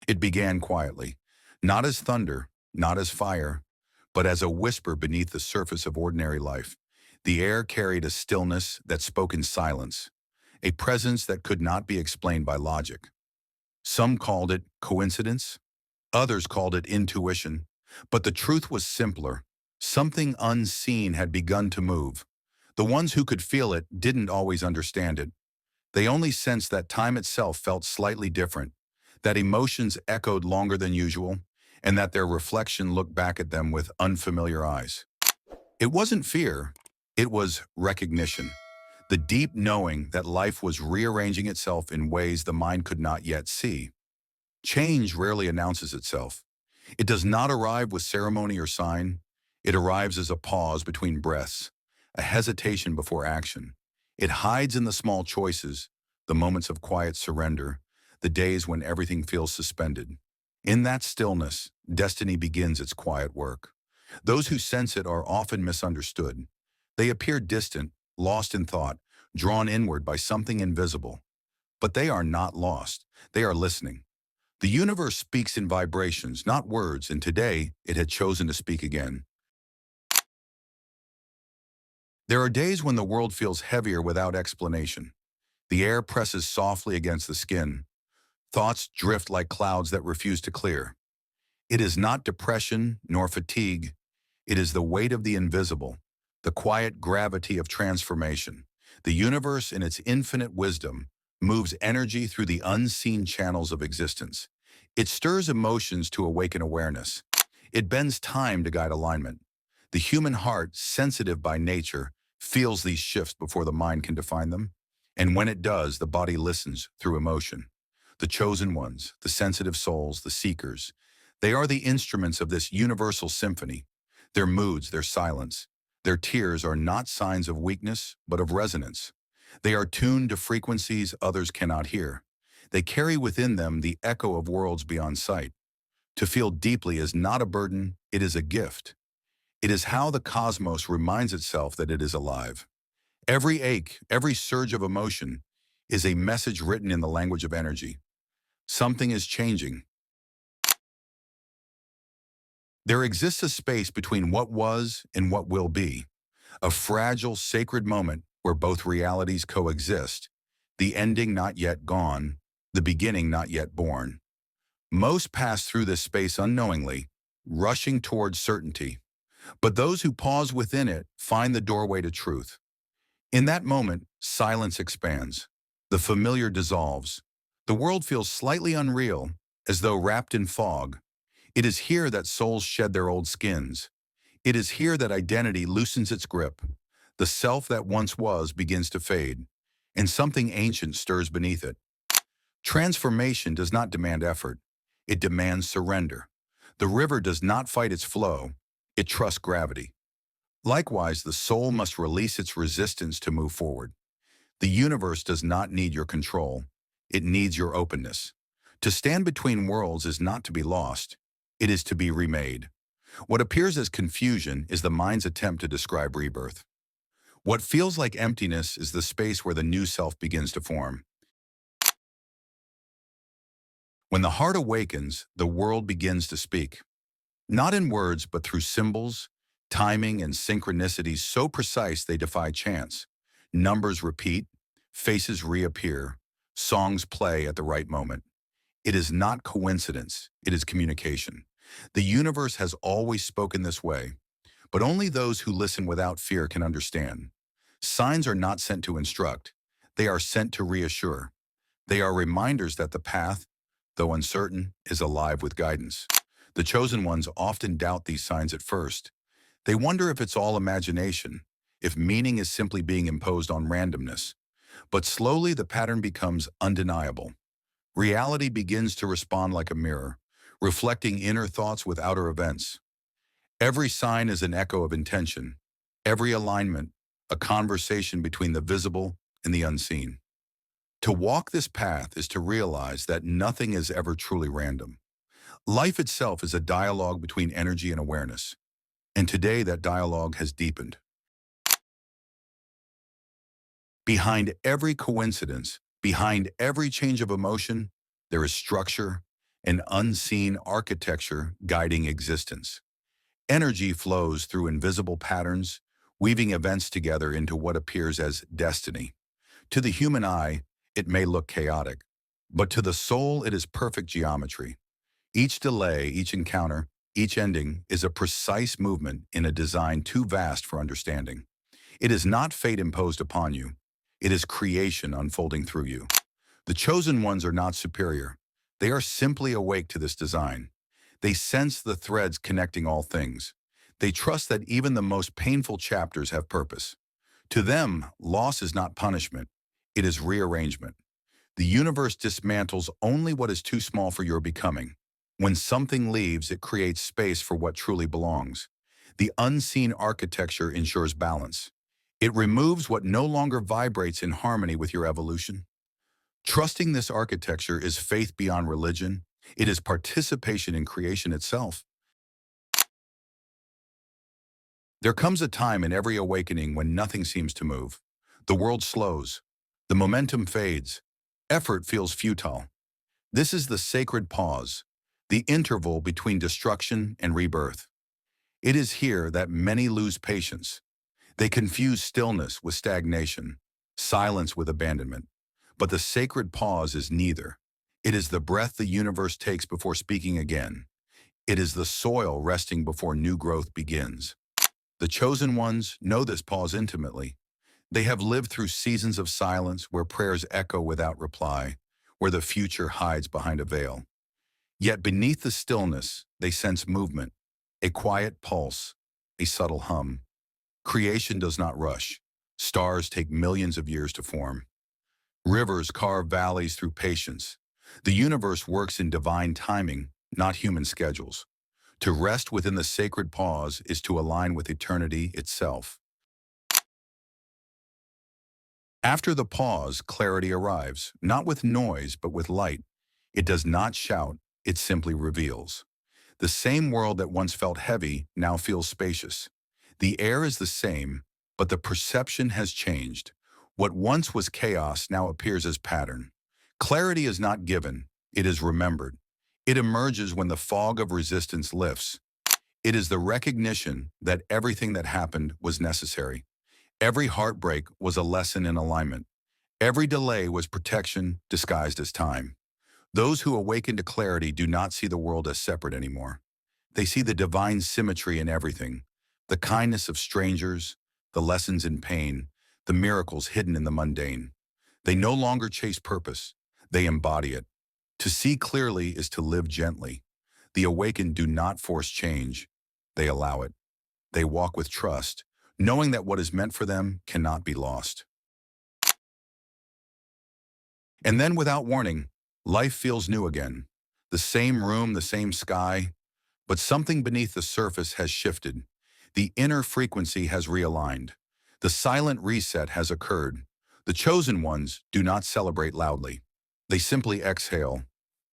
It began quietly, not as thunder, not as fire, but as a whisper beneath the surface of ordinary life. The air carried a stillness that spoke in silence, a presence that could not be explained by logic. Some called it coincidence, others called it intuition, but the truth was simpler. Something unseen had begun to move. The ones who could feel it didn't always understand it. They only sensed that time itself felt slightly different, that emotions echoed longer than usual, and that their reflection looked back at them with unfamiliar eyes. It wasn't fear, it was recognition. The deep knowing that life was rearranging itself in ways the mind could not yet see. Change rarely announces itself. It does not arrive with ceremony or sign. It arrives as a pause between breaths, a hesitation before action. It hides in the small choices, the moments of quiet surrender, the days when everything feels suspended. In that stillness, destiny begins its quiet work. Those who sense it are often misunderstood. They appear distant, lost in thought, drawn inward by something invisible. But they are not lost. They are listening. The universe speaks in vibrations, not words, and today it had chosen to speak again. There are days when the world feels heavier without explanation. The air presses softly against the skin. Thoughts drift like clouds that refuse to clear. It is not depression nor fatigue. It is the weight of the invisible, the quiet gravity of transformation. The universe, in its infinite wisdom, moves energy through the unseen channels of existence. It stirs emotions to awaken awareness. It bends time to guide alignment. The human heart, sensitive by nature, feels these shifts before the mind can define them. And when it does, the body listens through emotion. The chosen ones, the sensitive souls, the seekers, they are the instruments of this universal symphony. Their moods, their silence, their tears are not signs of weakness, but of resonance. They are tuned to frequencies others cannot hear. They carry within them the echo of worlds beyond sight. To feel deeply is not a burden, it is a gift. It is how the cosmos reminds itself that it is alive. Every ache, every surge of emotion is a message written in the language of energy. Something is changing. There exists a space between what was and what will be, a fragile, sacred moment where both realities coexist, the ending not yet gone, the beginning not yet born. Most pass through this space unknowingly, rushing towards certainty, but those who pause within it find the doorway to truth. In that moment, silence expands. The familiar dissolves. The world feels slightly unreal, as though wrapped in fog. It is here that souls shed their old skins. It is here that identity loosens its grip. The self that once was begins to fade, and something ancient stirs beneath it. Transformation does not demand effort. It demands surrender. The river does not fight its flow. It trusts gravity. Likewise, the soul must release its resistance to move forward. The universe does not need your control. It needs your openness. To stand between worlds is not to be lost. It is to be remade. What appears as confusion is the mind's attempt to describe rebirth. What feels like emptiness is the space where the new self begins to form. When the heart awakens, the world begins to speak. Not in words, but through symbols, timing, and synchronicities so precise they defy chance. Numbers repeat, faces reappear, songs play at the right moment. It is not coincidence, it is communication. The universe has always spoken this way, but only those who listen without fear can understand. Signs are not sent to instruct, they are sent to reassure. They are reminders that the path, though uncertain, is alive with guidance. The chosen ones often doubt these signs at first. They wonder if it's all imagination, if meaning is simply being imposed on randomness. But slowly the pattern becomes undeniable. Reality begins to respond like a mirror, reflecting inner thoughts with outer events. Every sign is an echo of intention. Every alignment, a conversation between the visible and the unseen. To walk this path is to realize that nothing is ever truly random. Life itself is a dialogue between energy and awareness. And today that dialogue has deepened. Behind every coincidence, behind every change of emotion, there is structure, an unseen architecture guiding existence. Energy flows through invisible patterns, weaving events together into what appears as destiny. To the human eye, it may look chaotic, but to the soul it is perfect geometry. Each delay, each encounter, each ending is a precise movement in a design too vast for understanding. It is not fate imposed upon you. It is creation unfolding through you. The chosen ones are not superior. They are simply awake to this design. They sense the threads connecting all things. They trust that even the most painful chapters have purpose. To them, loss is not punishment. It is rearrangement. The universe dismantles only what is too small for your becoming. When something leaves, it creates space for what truly belongs. The unseen architecture ensures balance. It removes what no longer vibrates in harmony with your evolution. Trusting this architecture is faith beyond religion. It is participation in creation itself. There comes a time in every awakening when nothing seems to move. The world slows. The momentum fades. Effort feels futile. This is the sacred pause, the interval between destruction and rebirth. It is here that many lose patience. They confuse stillness with stagnation, silence with abandonment. But the sacred pause is neither. It is the breath the universe takes before speaking again. It is the soil resting before new growth begins. The chosen ones know this pause intimately. They have lived through seasons of silence where prayers echo without reply, where the future hides behind a veil. Yet beneath the stillness, they sense movement, a quiet pulse, a subtle hum. Creation does not rush. Stars take millions of years to form. Rivers carve valleys through patience. The universe works in divine timing, not human schedules. To rest within the sacred pause is to align with eternity itself. After the pause, clarity arrives, not with noise, but with light. It does not shout, it simply reveals. The same world that once felt heavy now feels spacious. The air is the same, but the perception has changed. What once was chaos now appears as pattern. Clarity is not given, it is remembered. It emerges when the fog of resistance lifts. It is the recognition that everything that happened was necessary. Every heartbreak was a lesson in alignment. Every delay was protection disguised as time. Those who awaken to clarity do not see the world as separate anymore. They see the divine symmetry in everything, the kindness of strangers, the lessons in pain, the miracles hidden in the mundane. They no longer chase purpose, they embody it. To see clearly is to live gently. The awakened do not force change, they allow it. They walk with trust, knowing that what is meant for them cannot be lost. And then, without warning, life feels new again. The same room, the same sky, but something beneath the surface has shifted. The inner frequency has realigned. The silent reset has occurred. The chosen ones do not celebrate loudly. They simply exhale.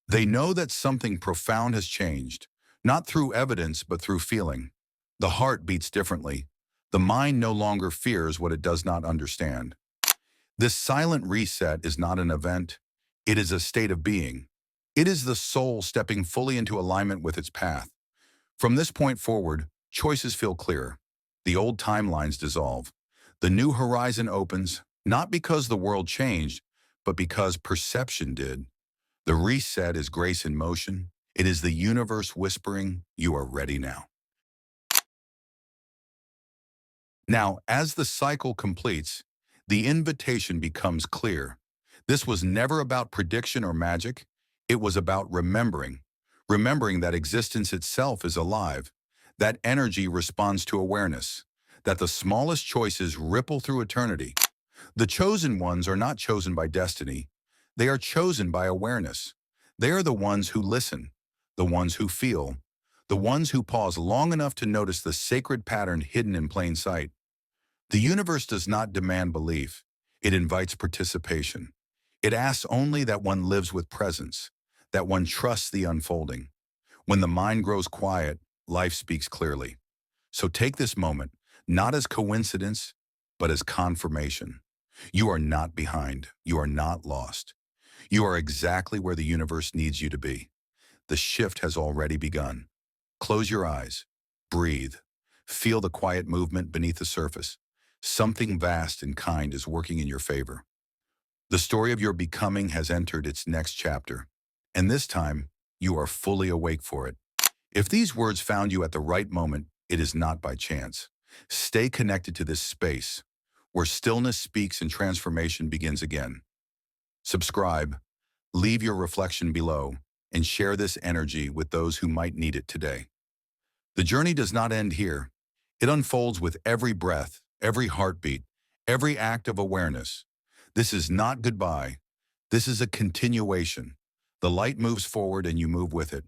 They know that something profound has changed, not through evidence but through feeling. The heart beats differently. The mind no longer fears what it does not understand. This silent reset is not an event. It is a state of being. It is the soul stepping fully into alignment with its path. From this point forward, choices feel clearer. The old timelines dissolve. The new horizon opens, not because the world changed, but because perception did. The reset is grace in motion. It is the universe whispering, "You are ready now." Now, as the cycle completes, the invitation becomes clear. This was never about prediction or magic. It was about remembering. Remembering that existence itself is alive, that energy responds to awareness, that the smallest choices ripple through eternity. The chosen ones are not chosen by destiny. They are chosen by awareness. They are the ones who listen, the ones who feel, the ones who pause long enough to notice the sacred pattern hidden in plain sight. The universe does not demand belief. It invites participation. It asks only that one lives with presence, that one trusts the unfolding. When the mind grows quiet, life speaks clearly. So take this moment, not as coincidence, but as confirmation. You are not behind. You are not lost. You are exactly where the universe needs you to be. The shift has already begun. Close your eyes. Breathe. Feel the quiet movement beneath the surface. Something vast and kind is working in your favor. The story of your becoming has entered its next chapter, and this time, you are fully awake for it. If these words found you at the right moment, it is not by chance. Stay connected to this space, where stillness speaks and transformation begins again. Subscribe, leave your reflection below, and share this energy with those who might need it today. The journey does not end here. It unfolds with every breath, every heartbeat, every act of awareness. This is not goodbye. This is a continuation. The light moves forward and you move with it.